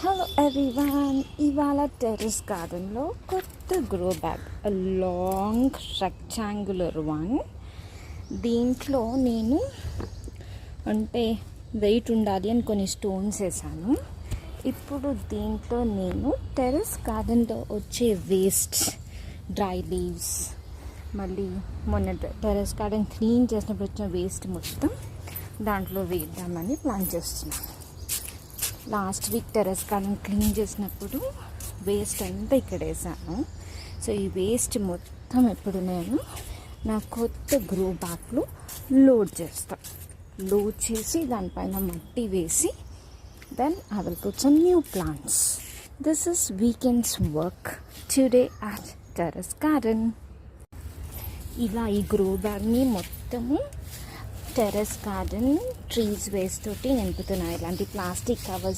Hello everyone, ఇవాళ terrace గార్డెన్లో కొత్త grow bag, long rectangular one. దీంట్లో నేను వెయిట్ ఉండాలి అని కొన్ని స్టోన్స్ వేసాను. ఇప్పుడు దీంట్లో నేను టెర్రస్ గార్డెన్లో వచ్చే వేస్ట్, డ్రై లీవ్స్, మళ్ళీ మొన్న టెర్రస్ గార్డెన్ క్లీన్ చేసినప్పుడు వచ్చిన వేస్ట్ మొత్తం దాంట్లో వేద్దామని ప్లాన్ చేస్తున్నాను. Last week terrace garden clean చేసినప్పుడు వేస్ట్ అంతా ఇక్కడ వేసాను. సో ఈ వేస్ట్ మొత్తం ఇప్పుడు నేను నా కొత్త గ్రో బ్యాగ్లో లోడ్ చేసి దానిపైన మట్టి వేసి then I will put some new plants. This is weekends work today at terrace garden. ఇలా ఈ గ్రో బ్యాగ్ని మొత్తము టెర్రస్ గార్డెన్ ట్రీస్ వేస్ట్ తోటి నింపుతున్నాయి. ఇలాంటి ప్లాస్టిక్ కవర్స్